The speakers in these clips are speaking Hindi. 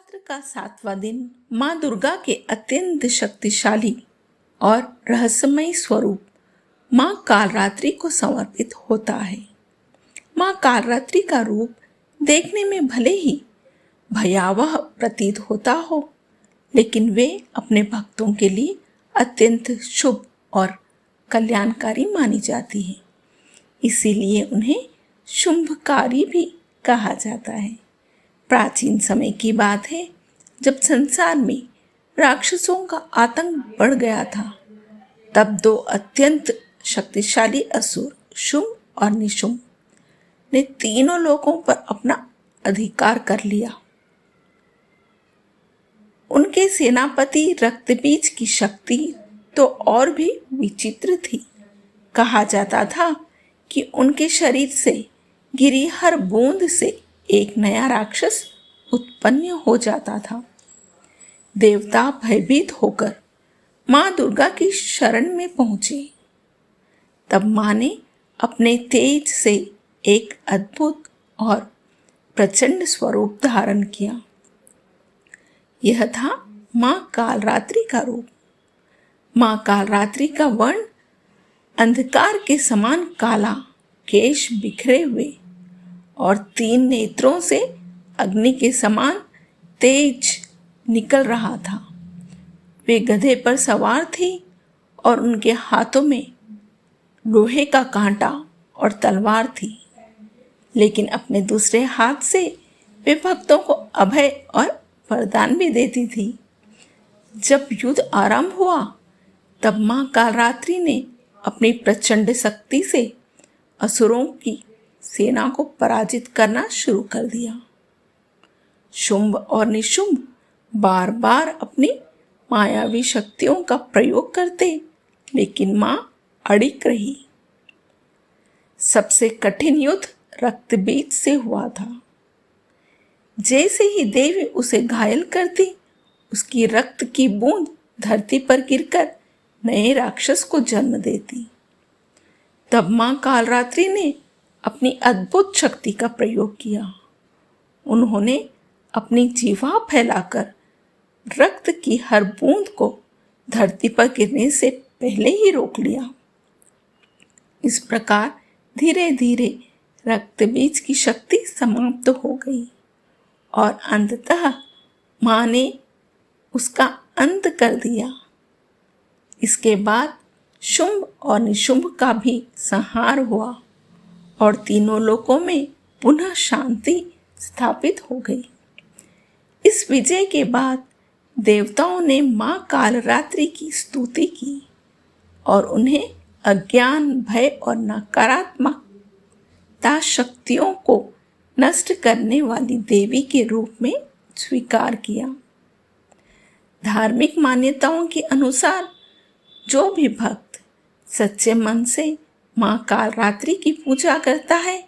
नवरात्र का 7वां दिन माँ दुर्गा के अत्यंत शक्तिशाली और रहस्यमय स्वरूप माँ कालरात्रि को समर्पित होता है। माँ कालरात्रि का रूप देखने में भले ही भयावह प्रतीत होता हो, लेकिन वे अपने भक्तों के लिए अत्यंत शुभ और कल्याणकारी मानी जाती है। इसीलिए उन्हें शुंभकारी भी कहा जाता है। प्राचीन समय की बात है, जब संसार में राक्षसों का आतंक बढ़ गया था, तब दो अत्यंत शक्तिशाली असुर शुंभ और निशुंभ ने तीनों लोकों पर अपना अधिकार कर लिया। उनके सेनापति रक्तबीज की शक्ति तो और भी विचित्र थी। कहा जाता था कि उनके शरीर से गिरी हर बूंद से एक नया राक्षस उत्पन्न हो जाता था। देवता भयभीत होकर माँ दुर्गा की शरण में पहुंचे। तब माँ ने अपने तेज से एक अद्भुत और प्रचंड स्वरूप धारण किया। यह था माँ कालरात्रि का रूप। माँ कालरात्रि का वर्ण अंधकार के समान काला, केश बिखरे हुए और 3 नेत्रों से अग्नि के समान तेज निकल रहा था। वे गधे पर सवार थी और उनके हाथों में लोहे का कांटा और तलवार थी, लेकिन अपने दूसरे हाथ से वे भक्तों को अभय और वरदान भी देती थी। जब युद्ध आरंभ हुआ, तब माँ कालरात्रि ने अपनी प्रचंड शक्ति से असुरों की सेना को पराजित करना शुरू कर दिया। शुंभ और निशुंभ बार बार अपनी मायावी शक्तियों का प्रयोग करते, लेकिन माँ अड़िग रही। सबसे कठिन युद्ध रक्तबीज से हुआ था। जैसे ही देवी उसे घायल करती, उसकी रक्त की बूंद धरती पर गिरकर नए राक्षस को जन्म देती। तब माँ कालरात्रि ने अपनी अद्भुत शक्ति का प्रयोग किया। उन्होंने अपनी जीवा फैलाकर रक्त की हर बूंद को धरती पर गिरने से पहले ही रोक लिया। इस प्रकार धीरे धीरे रक्तबीज की शक्ति समाप्त हो गई और अंततः माँ ने उसका अंत कर दिया। इसके बाद शुंभ और निशुंभ का भी संहार हुआ और तीनों लोकों में पुनः शांति स्थापित हो गई। इस विजय के बाद देवताओं ने माँ कालरात्रि की स्तुति की और उन्हें अज्ञान, भय और नकारात्मकता शक्तियों को नष्ट करने वाली देवी के रूप में स्वीकार किया। धार्मिक मान्यताओं के अनुसार जो भी भक्त सच्चे मन से माँ कालरात्रि की पूजा करता है,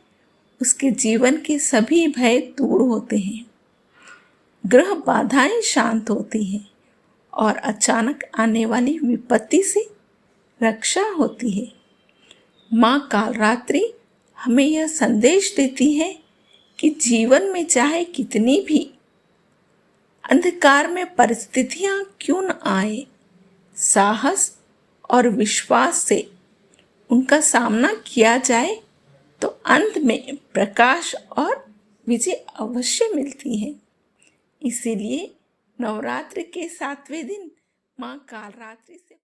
उसके जीवन के सभी भय दूर होते हैं, ग्रह बाधाएं शांत होती हैं और अचानक आने वाली विपत्ति से रक्षा होती है। माँ कालरात्रि हमें यह संदेश देती है कि जीवन में चाहे कितनी भी अंधकार में परिस्थितियां क्यों न आए, साहस और विश्वास से उनका सामना किया जाए तो अंत में प्रकाश और विजय अवश्य मिलती है। इसीलिए नवरात्र के 7वें दिन माँ कालरात्रि से